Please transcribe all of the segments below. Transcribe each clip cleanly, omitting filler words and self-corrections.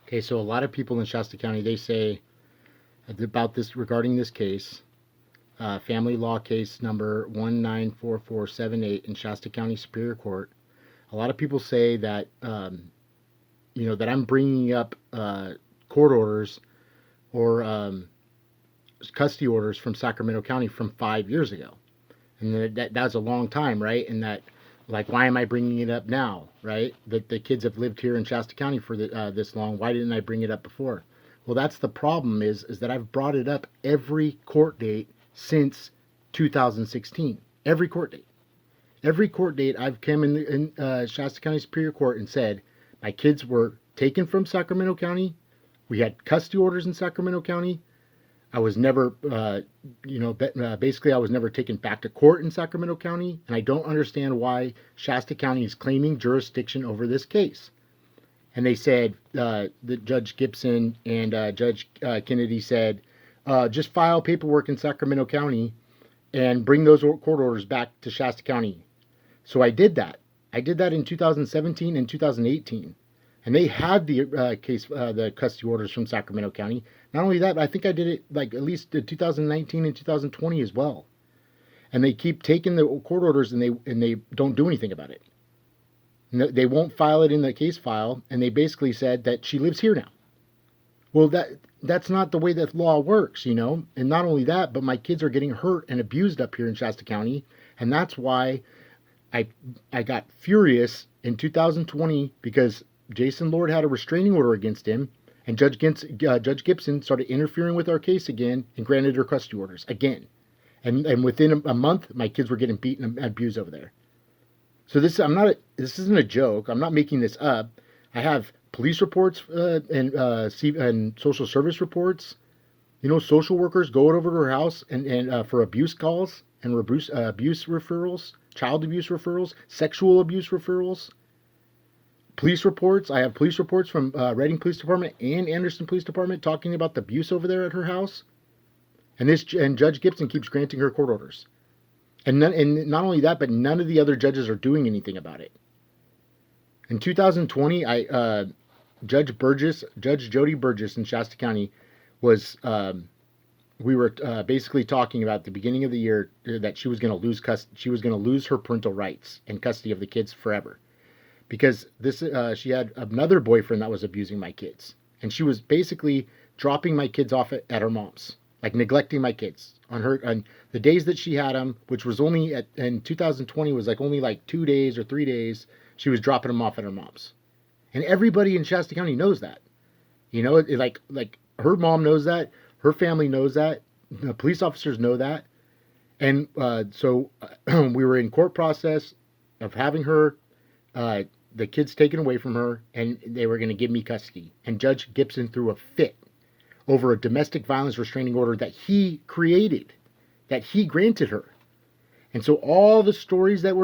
Okay, so a lot of people in Shasta County, they say about this, regarding this case, family law case number 194478 in Shasta County Superior Court. A lot of people say that, that I'm bringing up court orders or custody orders from Sacramento County from 5 years ago. And that's a long time, right? And that, like, why am I bringing it up now, right? That the kids have lived here in Shasta County for this long. Why didn't I bring it up before? Well, that's the problem is that I've brought it up every court date since 2016. Every court date. Every court date I've come in Shasta County Superior Court and said my kids were taken from Sacramento County. We had custody orders in Sacramento County. I was never, basically I was never taken back to court in Sacramento County, and I don't understand why Shasta County is claiming jurisdiction over this case. And they said, that Judge Gibson and Judge Kennedy said, just file paperwork in Sacramento County and bring those court orders back to Shasta County. So I did that. I did that in 2017 and 2018. And they had the the custody orders from Sacramento County. Not only that, but I think I did it like at least 2019 and 2020 as well. And they keep taking the court orders and they don't do anything about it. They won't file it in the case file, and they basically said that she lives here now. Well, that's not the way that law works, And not only that, but my kids are getting hurt and abused up here in Shasta County, and that's why I got furious in 2020 because Jason Lord had a restraining order against him, and Judge Gibson started interfering with our case again and granted her custody orders again. And within a month, my kids were getting beaten and abused over there. So this isn't a joke. I'm not making this up. I have police reports and social service reports. Social workers go over to her house and for abuse calls and abuse referrals, child abuse referrals, sexual abuse referrals. Police reports. I have police reports from Reading Police Department and Anderson Police Department talking about the abuse over there at her house. And Judge Gibson keeps granting her court orders. And not only that, but none of the other judges are doing anything about it. In 2020, Judge Jody Burgess in Shasta County was, we were basically talking about at the beginning of the year that she was going to lose her parental rights and custody of the kids forever. Because she had another boyfriend that was abusing my kids. And she was basically dropping my kids off at her mom's, like neglecting my kids on the days that she had them, which was only in 2020 was only 2 days or 3 days. She was dropping them off at her mom's, and everybody in Shasta County knows that. Her mom knows that, her family knows that, the police officers know that, and so we were in court process of having her, the kids taken away from her, and they were going to give me custody. And Judge Gibson threw a fit over a domestic violence restraining order that he created, that he granted her. And so all the stories that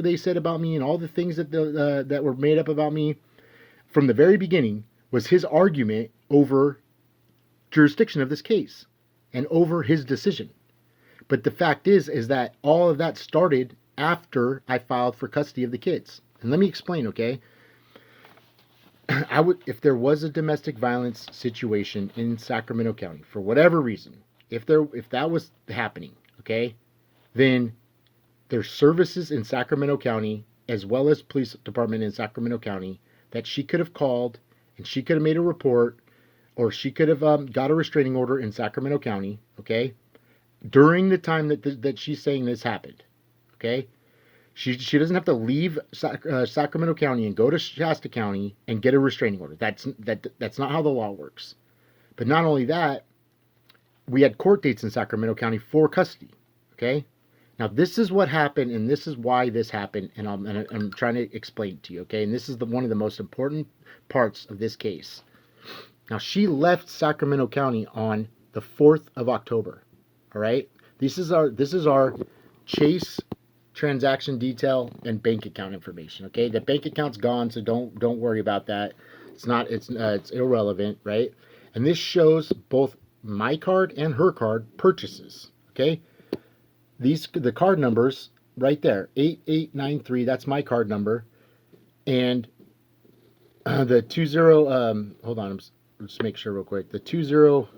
they said about me and all the things that were made up about me from the very beginning was his argument over jurisdiction of this case and over his decision. But the fact is that all of that started after I filed for custody of the kids. And let me explain, okay? If there was a domestic violence situation in Sacramento County for whatever reason, if that was happening, okay, then there's services in Sacramento County as well as police department in Sacramento County that she could have called, and she could have made a report, or she could have got a restraining order in Sacramento County, okay, during the time that she's saying this happened, okay. She doesn't have to leave Sacramento County and go to Shasta County and get a restraining order. That's not how the law works. But not only that, we had court dates in Sacramento County for custody. Okay, now this is what happened, and this is why this happened, and I'm trying to explain it to you. Okay, and this is one of the most important parts of this case. Now she left Sacramento County on the 4th of October. All right, this is our Chase transaction detail and bank account information. Okay, the bank account's gone, so don't worry about that. It's irrelevant, right? And this shows both my card and her card purchases. Okay, the card numbers right there, 8893. That's my card number, and The 20, hold on, let's make sure real quick. The 20,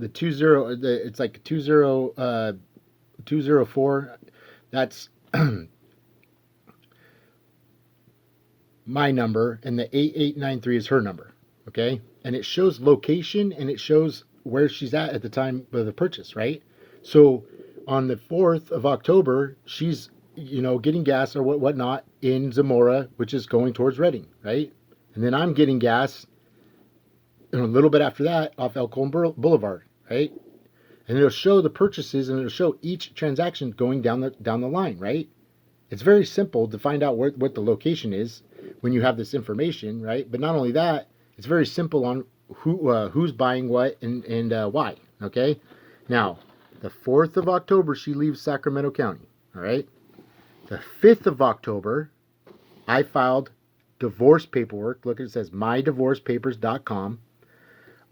it's like 204. That's my number, and the 8893 is her number. Okay, and it shows location and it shows where she's at the time of the purchase, right? So on the 4th of October, she's getting gas or whatnot in Zamora, which is going towards Redding, right? And then I'm getting gas a little bit after that off Elkhorn Boulevard, right? And it'll show the purchases and it'll show each transaction going down the line, right? It's very simple to find out what the location is when you have this information, right? But not only that, it's very simple on who's buying what and why, okay? Now, the 4th of October, she leaves Sacramento County, all right? The 5th of October, I filed divorce paperwork. Look, it says mydivorcepapers.com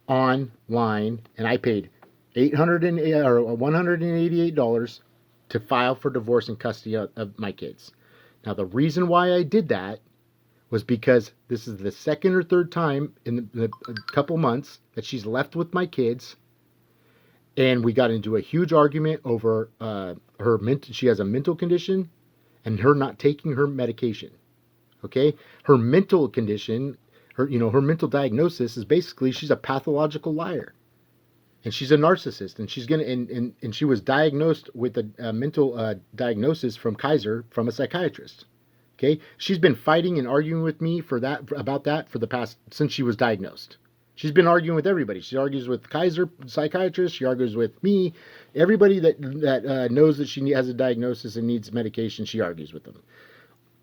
online, and I paid $188 to file for divorce and custody of my kids. Now, the reason why I did that was because this is the second or third time in the couple months that she's left with my kids, and we got into a huge argument over she has a mental condition and her not taking her medication. Okay, her mental condition, her mental diagnosis is basically she's a pathological liar. And she's a narcissist, and she's and she was diagnosed with a mental diagnosis from Kaiser, from a psychiatrist. Okay, she's been fighting and arguing with me about that for the past, since she was diagnosed. She's been arguing with everybody. She argues with Kaiser psychiatrist. She argues with me. Everybody that knows that she has a diagnosis and needs medication, she argues with them.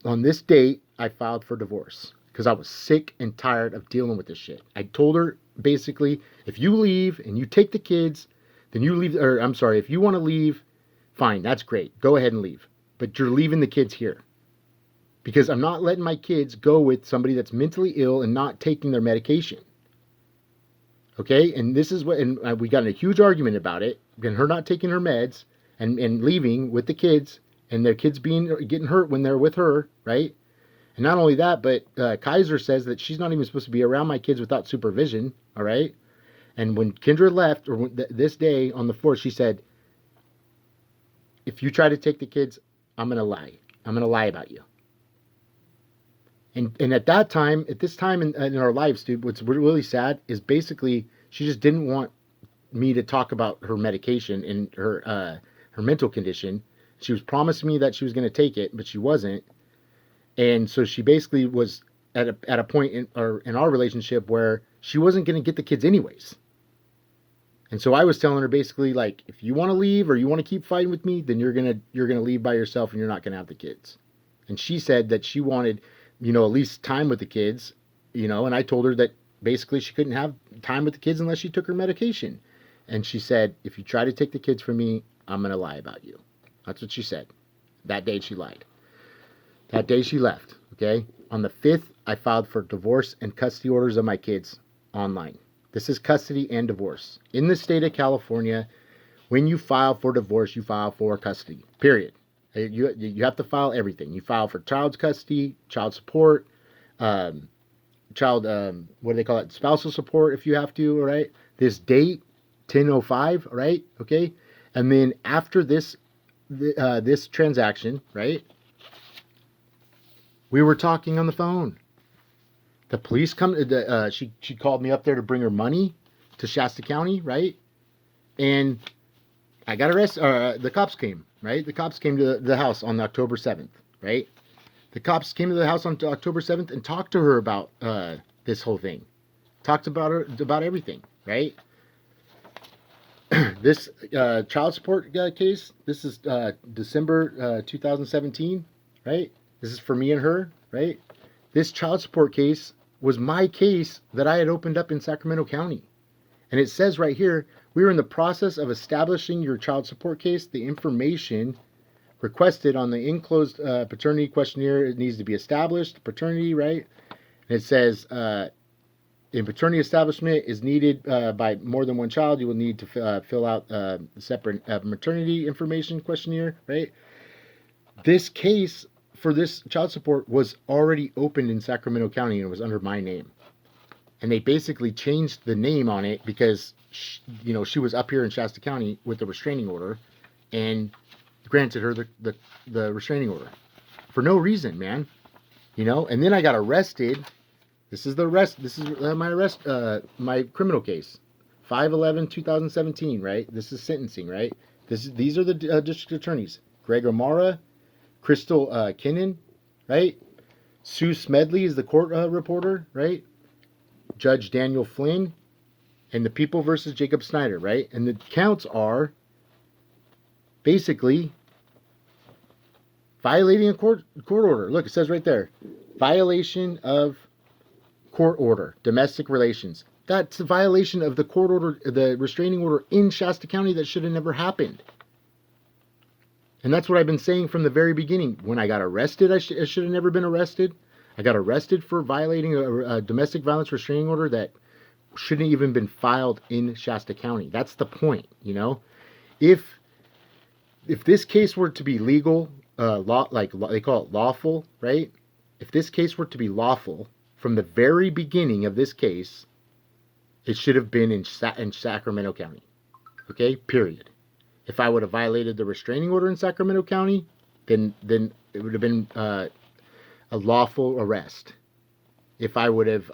On this date, I filed for divorce because I was sick and tired of dealing with this shit. I told her, basically, if you leave and you take the kids, then you leave, or I'm sorry, if you want to leave, fine, that's great. Go ahead and leave. But you're leaving the kids here. Because I'm not letting my kids go with somebody that's mentally ill and not taking their medication. Okay? And this is and we got in a huge argument about it, and her not taking her meds and leaving with the kids, and their kids getting hurt when they're with her, right? And not only that, but Kaiser says that she's not even supposed to be around my kids without supervision, all right? And when Kendra left, or this day on the 4th, she said, if you try to take the kids, I'm going to lie. I'm going to lie about you. And at this time in our lives, dude, what's really sad is basically she just didn't want me to talk about her medication and her mental condition. She was promising me that she was going to take it, but she wasn't. And so she basically was at a point in our relationship where she wasn't going to get the kids anyways. And so I was telling her basically, like, if you want to leave or you want to keep fighting with me, then you're gonna leave by yourself and you're not gonna have the kids. And she said that she wanted, at least time with the kids, and I told her that basically she couldn't have time with the kids unless she took her medication. And she said, if you try to take the kids from me, I'm gonna lie about you. That's what she said. That day she lied. That day she left, okay? On the 5th, I filed for divorce and custody orders of my kids online. This is custody and divorce. In the state of California, when you file for divorce, you file for custody, period. You have to file everything. You file for child's custody, child support, what do they call it? Spousal support if you have to, all right? This date, 10/05, all right? Okay? And then after this transaction, right? We were talking on the phone. The police she called me up there to bring her money to Shasta County, right? And I got arrested. The cops came, right? The cops came to the house on October 7th, right? The cops came to the house on October 7th and talked to her about this whole thing. Talked about everything, right? This child support case, this is December 2017, right? This is for me and her, right? This child support case was my case that I had opened up in Sacramento County. And it says right here, we are in the process of establishing your child support case. The information requested on the enclosed paternity questionnaire, it needs to be established, paternity, right? And it says, if paternity establishment is needed by more than one child, you will need to fill out a separate maternity information questionnaire, right? This case for this child support was already opened in Sacramento County and it was under my name. And they basically changed the name on it because, she was up here in Shasta County with the restraining order and granted her the restraining order for no reason, man. And then I got arrested. This is my criminal case. 5/11/2017, right? This is sentencing, right? These are the district attorneys. Greg O'Mara, Crystal Kinnan, right? Sue Smedley is the court reporter, right? Judge Daniel Flynn, and the People versus Jacob Snyder, right? And the counts are basically violating a court order. Look, it says right there, violation of court order, domestic relations. That's a violation of the court order, the restraining order in Shasta County that should have never happened. And that's what I've been saying from the very beginning. When I got arrested, I should have never been arrested. I got arrested for violating a domestic violence restraining order that shouldn't even been filed in Shasta County. That's the point, If this case were to be legal, they call it lawful, right? If this case were to be lawful from the very beginning of this case, it should have been in Sacramento County. Okay, period. If I would have violated the restraining order in Sacramento County, then it would have been a lawful arrest. If I would have,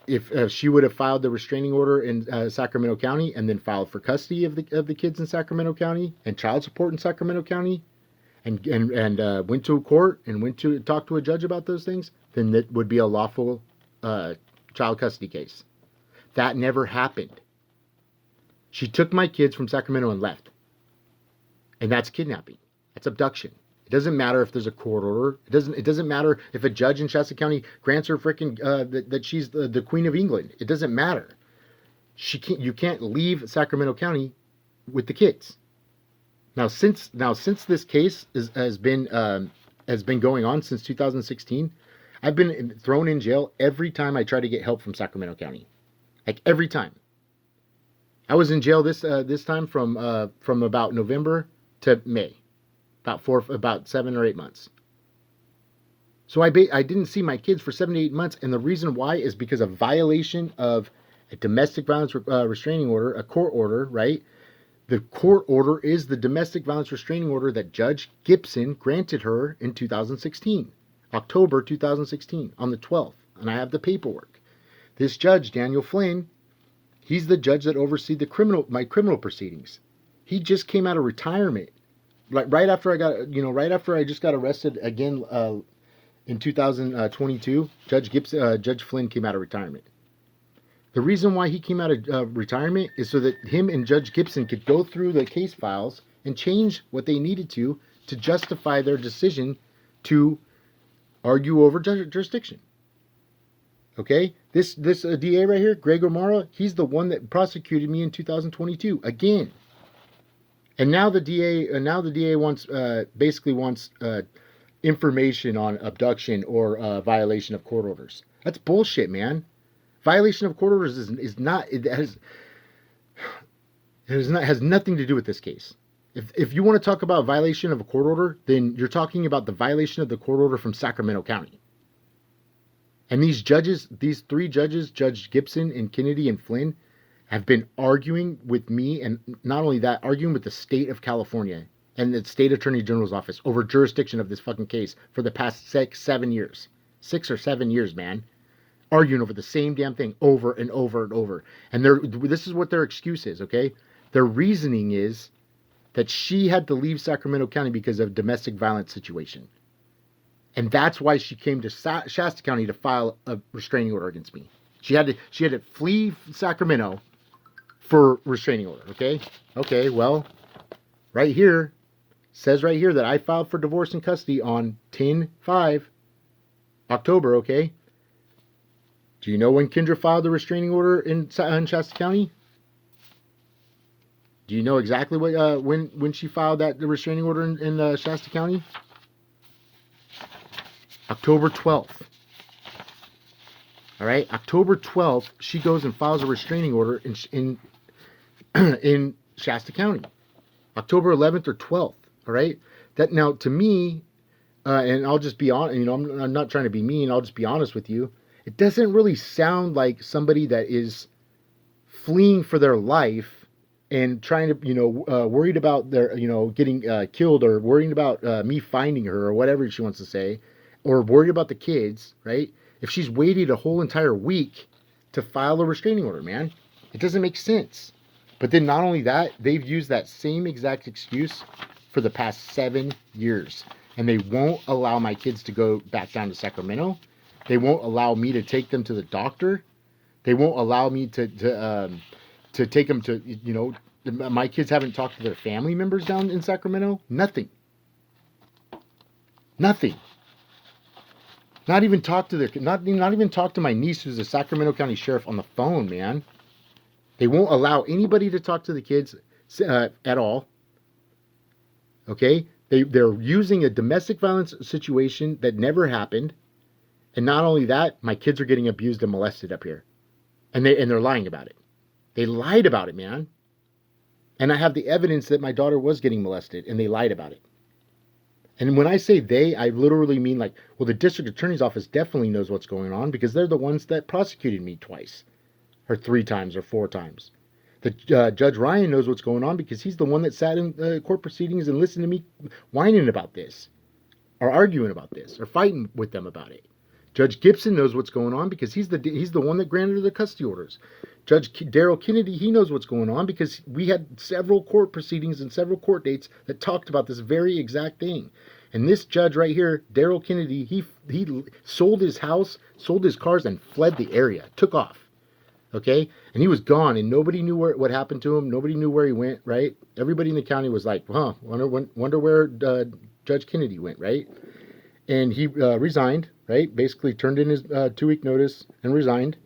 if she would have filed the restraining order in Sacramento County and then filed for custody of the kids in Sacramento County and child support in Sacramento County, and went to a court and went to talk to a judge about those things, then that would be a lawful child custody case. That never happened. She took my kids from Sacramento and left. And that's kidnapping. That's abduction. It doesn't matter if there's a court order. It doesn't matter if a judge in Shasta County grants her freaking that she's the Queen of England. It doesn't matter. You can't leave Sacramento County with the kids. Now since this case has been going on since 2016, I've been thrown in jail every time I try to get help from Sacramento County. Like every time. I was in jail this time from about November to May, about 7 or 8 months. So I didn't see my kids for 7 to 8 months, and the reason why is because of violation of a domestic violence restraining order, a court order, right? The court order is the domestic violence restraining order that Judge Gibson granted her in 2016, October 2016, on the 12th, and I have the paperwork. This judge, Daniel Flynn, he's the judge that oversees my criminal proceedings. He just came out of retirement, right after I just got arrested again in 2022. Judge Flynn came out of retirement. The reason why he came out of retirement is so that him and Judge Gibson could go through the case files and change what they needed to justify their decision to argue over jurisdiction. Okay, this DA right here, Greg O'Mara, he's the one that prosecuted me in 2022 again. And now the DA wants information on abduction or violation of court orders. That's bullshit, man. Violation of court orders has nothing to do with this case. If you want to talk about violation of a court order, then you're talking about the violation of the court order from Sacramento County. And these three judges, Judge Gibson and Kennedy and Flynn, have been arguing with me, and not only that, arguing with the state of California and the state attorney general's office over jurisdiction of this fucking case for the past 7 years. 6 or 7 years, man. Arguing over the same damn thing over and over and over. And this is what their excuse is, okay? Their reasoning is that she had to leave Sacramento County because of domestic violence situation. And that's why she came to Shasta County to file a restraining order against me. She had to flee Sacramento for restraining order, okay? Okay, well, right here, says right here that I filed for divorce and custody on 10/5, October, okay? Do you know when Kendra filed the restraining order in Shasta County? Do you know exactly when she filed the restraining order in Shasta County? October 12th. All right, October 12th, she goes and files a restraining order in Shasta County. October 11th or 12th. All right, that now to me, and I'll just be on. I'm not trying to be mean. I'll just be honest with you. It doesn't really sound like somebody that is fleeing for their life and trying to, worried about their, getting killed, or worrying about me finding her, or whatever she wants to say, or worried about the kids, right? If she's waited a whole entire week to file a restraining order, man, it doesn't make sense. But then not only that, they've used that same exact excuse for the past 7 years. And they won't allow my kids to go back down to Sacramento. They won't allow me to take them to the doctor. They won't allow me to take them to, my kids haven't talked to their family members down in Sacramento. Nothing. Not even talk to my niece, who's a Sacramento County sheriff, on the phone, man. They won't allow anybody to talk to the kids at all. Okay? They're using a domestic violence situation that never happened. And not only that, my kids are getting abused and molested up here. And they're lying about it. They lied about it, man. And I have the evidence that my daughter was getting molested, and they lied about it. And when I say they, I literally mean like, well, the district attorney's office definitely knows what's going on, because they're the ones that prosecuted me twice, or 3 times, or 4 times. The Judge Ryan knows what's going on, because he's the one that sat in court proceedings and listened to me whining about this, or arguing about this, or fighting with them about it. Judge Gibson knows what's going on, because he's the one that granted her the custody orders. Judge Daryl Kennedy, he knows what's going on, because we had several court proceedings and several court dates that talked about this very exact thing. And this judge right here, Daryl Kennedy, he sold his house, sold his cars, and fled the area, took off. Okay? And he was gone, and nobody knew what happened to him. Nobody knew where he went, right? Everybody in the county was like, wonder where Judge Kennedy went, right? And he resigned, right? Basically turned in his 2-week notice and resigned.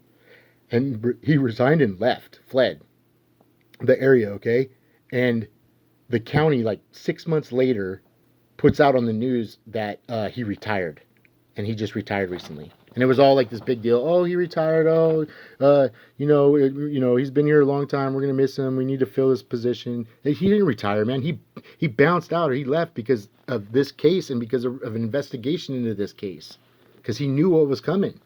And he resigned and fled the area, okay? And the county, like 6 months later, puts out on the news that he retired. And he just retired recently. And it was all like this big deal. Oh, he retired. Oh, he's been here a long time. We're going to miss him. We need to fill his position. He didn't retire, man. He bounced out, or he left because of this case, and because of an investigation into this case. Because he knew what was coming.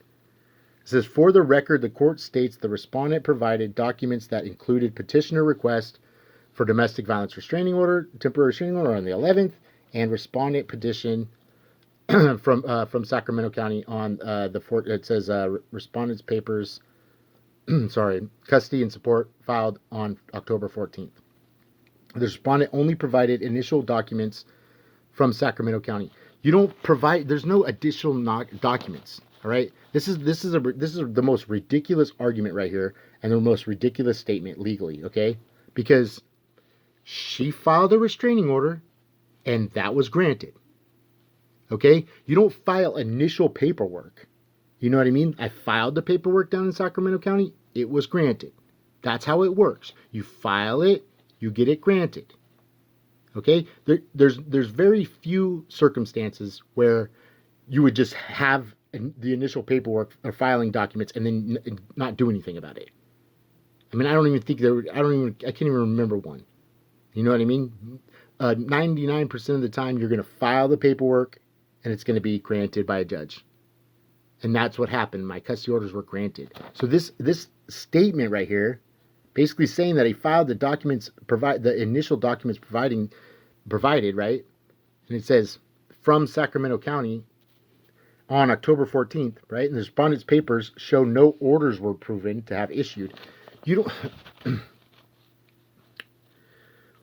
It says, for the record, the court states the respondent provided documents that included petitioner request for domestic violence restraining order, temporary restraining order on the 11th, and respondent petition from Sacramento County on the 4th. It says respondent's papers, custody and support filed on October 14th. The respondent only provided initial documents from Sacramento County. You don't provide. There's no additional documents. All right. This is the most ridiculous argument right here, and the most ridiculous statement legally. Okay, because she filed a restraining order, and that was granted. Okay, you don't file initial paperwork. You know what I mean? I filed the paperwork down in Sacramento County. It was granted. That's how it works. You file it, you get it granted. Okay, there's very few circumstances where you would just have the initial paperwork or filing documents and then not do anything about it. I mean, I can't even remember one. You know what I mean? 99% of the time, you're going to file the paperwork, and it's going to be granted by a judge. And that's what happened. My custody orders were granted. So this statement right here, basically saying that he filed the initial documents provided, right? And it says from Sacramento County on October 14th, right? And the respondent's papers show no orders were proven to have issued. You don't.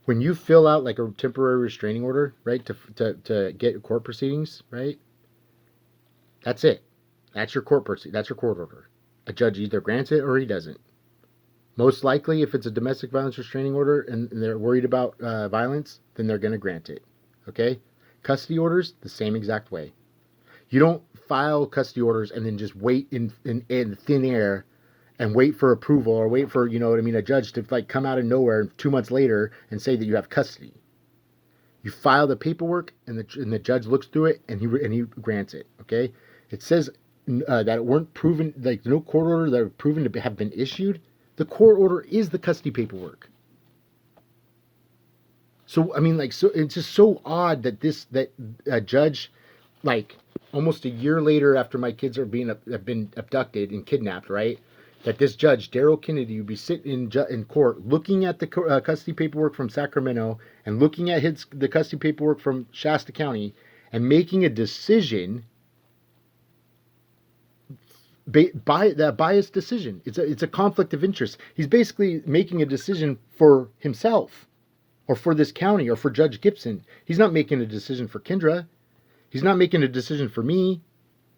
When you fill out like a temporary restraining order, right, to get court proceedings, right? That's it. That's your court order. A judge either grants it or he doesn't. Most likely, if it's a domestic violence restraining order and they're worried about violence, then they're going to grant it. Okay? Custody orders, the same exact way. You don't file custody orders and then just wait in thin air and wait for approval, or wait for, a judge to like come out of nowhere 2 months later and say that you have custody. You file the paperwork, and the judge looks through it, and he grants it. Okay? It says that weren't proven, like no court order that were proven to have been issued, the court order is the custody paperwork. So I mean, like, so it's just so odd that that a judge, like almost a year later after my kids have been abducted and kidnapped, right? That this judge, Daryl Kennedy, would be sitting in court looking at the custody paperwork from Sacramento and looking at the custody paperwork from Shasta County and making a decision by that biased decision. It's a conflict of interest. He's basically making a decision for himself or for this county or for Judge Gibson. He's not making a decision for Kendra. He's not making a decision for me.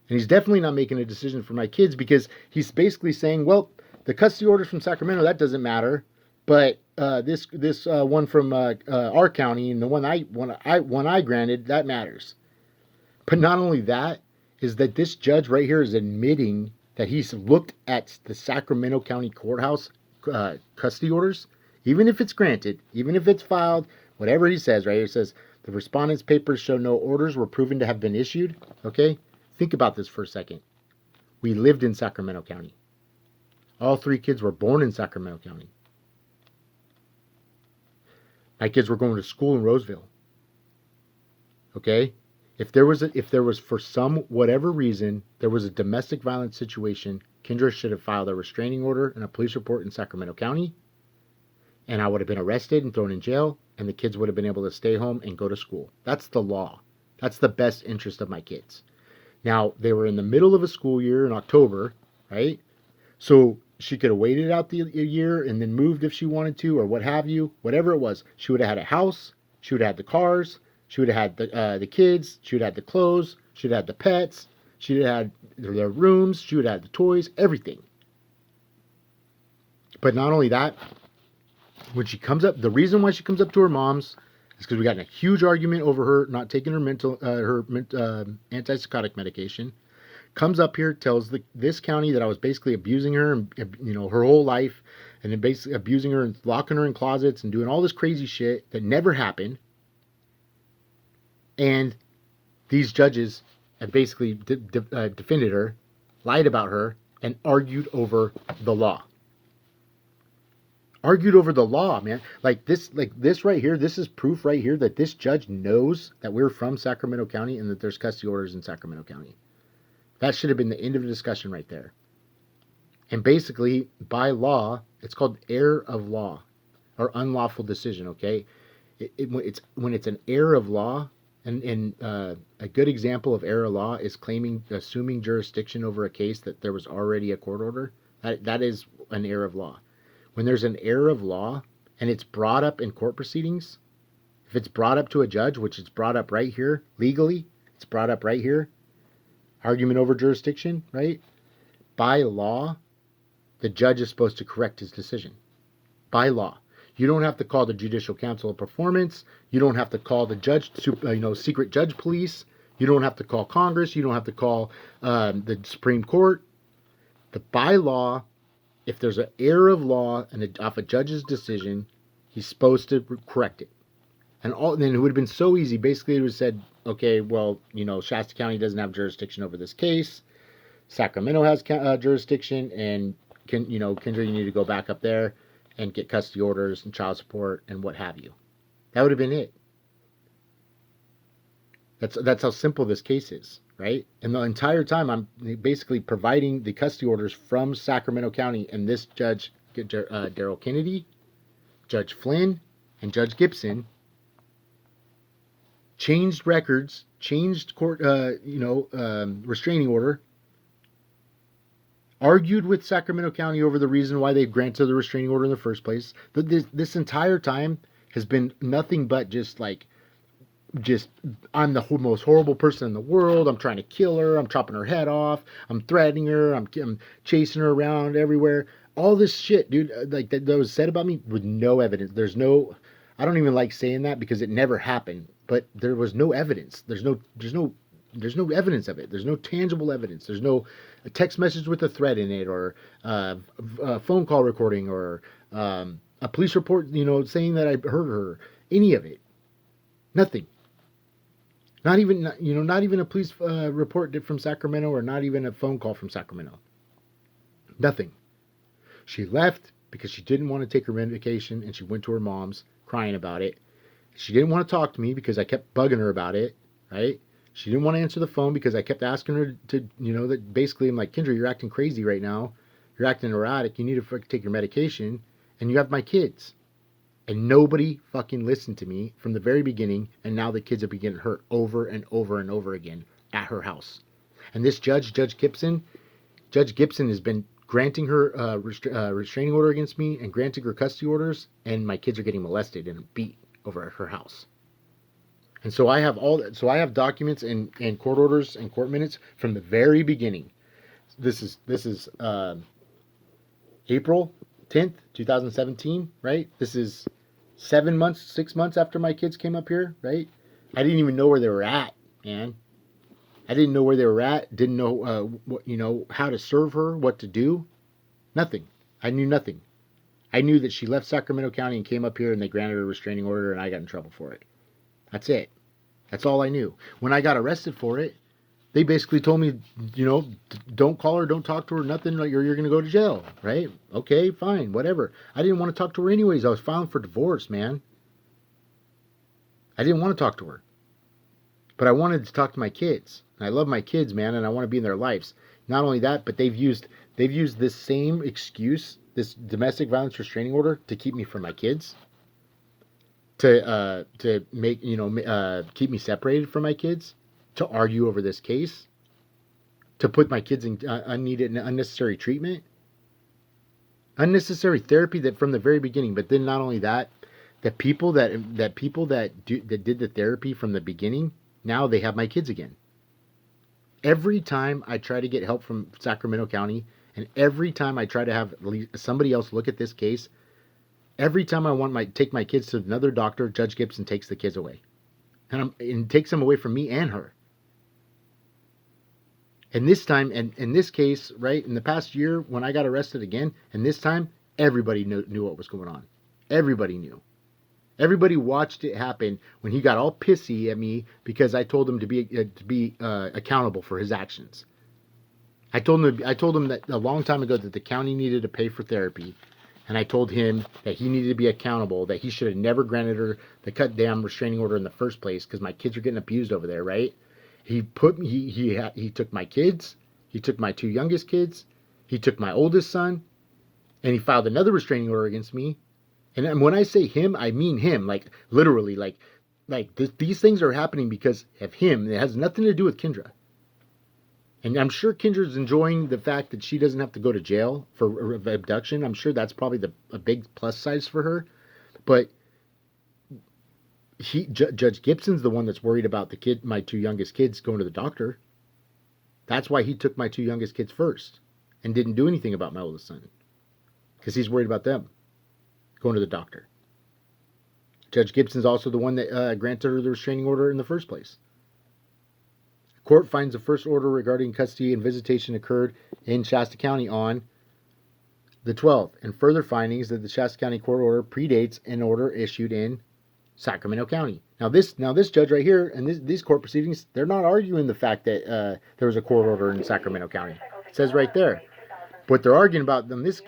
And he's definitely not making a decision for my kids, because he's basically saying, well, the custody orders from Sacramento, that doesn't matter. But this one from our county and the one I granted, that matters. But not only that, is that this judge right here is admitting that he's looked at the Sacramento County Courthouse custody orders, even if it's granted, even if it's filed, whatever he says right here, says the respondent's papers show no orders were proven to have been issued. Okay? Think about this for a second. We lived in Sacramento County. All 3 kids were born in Sacramento County. My kids were going to school in Roseville. Okay? If there was for some whatever reason there was a domestic violence situation, Kendra should have filed a restraining order and a police report in Sacramento County, and I would have been arrested and thrown in jail, and the kids would have been able to stay home and go to school. That's the law. That's the best interest of my kids. Now, they were in the middle of a school year in October, right? So she could have waited out the year and then moved if she wanted to, or what have you, whatever it was. She would have had a house. She would have had the cars. She would have had the kids. She would have had the clothes. She would have had the pets. She would have had their rooms. She would have had the toys, everything. But not only that, when she comes up, the reason why she comes up to her mom's is because we got in a huge argument over her not taking her antipsychotic medication. Comes up here, tells this county that I was basically abusing her, and her whole life, and then basically abusing her and locking her in closets and doing all this crazy shit that never happened. And these judges have basically defended her, lied about her, and argued over the law. Argued over the law, man. Like this right here, this is proof right here that this judge knows that we're from Sacramento County and that there's custody orders in Sacramento County. That should have been the end of the discussion right there. And basically, by law, it's called error of law or unlawful decision, okay? It's when it's an error of law, and a good example of error of law is assuming jurisdiction over a case that there was already a court order. That is an error of law. When there's an error of law and it's brought up in court proceedings, if it's brought up to a judge, which it's brought up right here, legally, it's brought up right here, argument over jurisdiction, right? By law, the judge is supposed to correct his decision. By law. You don't have to call the Judicial Council of Performance. You don't have to call the judge, secret judge police. You don't have to call Congress. You don't have to call the Supreme Court. By law, if there's an error of law and off a judge's decision, he's supposed to correct it. And then it would have been so easy. Basically, it would have said, okay, well, Shasta County doesn't have jurisdiction over this case. Sacramento has jurisdiction, and Kendra, you need to go back up there and get custody orders and child support and what have you. That would have been it. That's how simple this case is, right? And the entire time I'm basically providing the custody orders from Sacramento County, and this judge, Daryl Kennedy, Judge Flynn, and Judge Gibson changed records, changed court, restraining order, argued with Sacramento County over the reason why they granted the restraining order in the first place. This entire time has been nothing but just I'm the most horrible person in the world. I'm trying to kill her. I'm chopping her head off. I'm threatening her. I'm chasing her around everywhere. All this shit, dude, that was said about me with no evidence. I don't even like saying that because it never happened, but there was no evidence. There's no evidence of it. There's no tangible evidence. There's no text message with a threat in it, or a phone call recording, or a police report, saying that I hurt her. Any of it. Nothing. Not even, not even a police report from Sacramento, or not even a phone call from Sacramento. Nothing. She left because she didn't want to take her medication, and she went to her mom's crying about it. She didn't want to talk to me because I kept bugging her about it, right? She didn't want to answer the phone because I kept asking her to, that basically I'm like, Kendra, you're acting crazy right now. You're acting erratic. You need to take your medication, and you have my kids. And nobody fucking listened to me from the very beginning, and now the kids have been getting hurt over and over and over again at her house. And this Judge Gibson has been granting her restraining order against me and granting her custody orders, and my kids are getting molested and beat over at her house. And so I have documents and court orders and court minutes from the very beginning. This is April 10th, 2017, right? This is 6 months after my kids came up here, right? I didn't even know where they were at, man. I didn't know where they were at. Didn't know how to serve her, what to do. Nothing. I knew nothing. I knew that she left Sacramento County and came up here, and they granted her a restraining order, and I got in trouble for it. That's it. That's all I knew. When I got arrested for it, they basically told me, don't call her, don't talk to her, nothing, like you're going to go to jail, right? Okay, fine, whatever. I didn't want to talk to her anyways. I was filing for divorce, man. I didn't want to talk to her. But I wanted to talk to my kids. And I love my kids, man, and I want to be in their lives. Not only that, but they've used this same excuse, this domestic violence restraining order, to keep me from my kids. To make, keep me separated from my kids. To argue over this case, to put my kids in unneeded and unnecessary treatment, unnecessary therapy that from the very beginning. But then not only that, the people that did the therapy from the beginning, now they have my kids again. Every time I try to get help from Sacramento County, and every time I try to have somebody else look at this case, every time I want take my kids to another doctor, Judge Gibson takes the kids away, and takes them away from me and her. And this time, and in this case, right, in the past year when I got arrested again, and this time, everybody knew what was going on. Everybody knew. Everybody watched it happen when he got all pissy at me because I told him to be accountable for his actions. I told him that a long time ago that the county needed to pay for therapy, and I told him that he needed to be accountable, that he should have never granted her the cut down restraining order in the first place because my kids are getting abused over there, right? He took my kids, he took my two youngest kids, he took my oldest son, and he filed another restraining order against me. And when I say him, I mean him, like literally, these things are happening because of him. It has nothing to do with Kendra. And I'm sure Kendra's enjoying the fact that she doesn't have to go to jail for abduction. I'm sure that's probably a big plus size for her. But Judge Gibson's the one that's worried about my two youngest kids going to the doctor. That's why he took my two youngest kids first and didn't do anything about my oldest son, because he's worried about them going to the doctor. Judge Gibson's also the one that granted her the restraining order in the first place. The court finds the first order regarding custody and visitation occurred in Shasta County on the 12th, and further findings that the Shasta County court order predates an order issued in Sacramento County. Now this judge right here and these court proceedings, they're not arguing the fact that there was a court order in Sacramento County. It says right there. What they're arguing about in this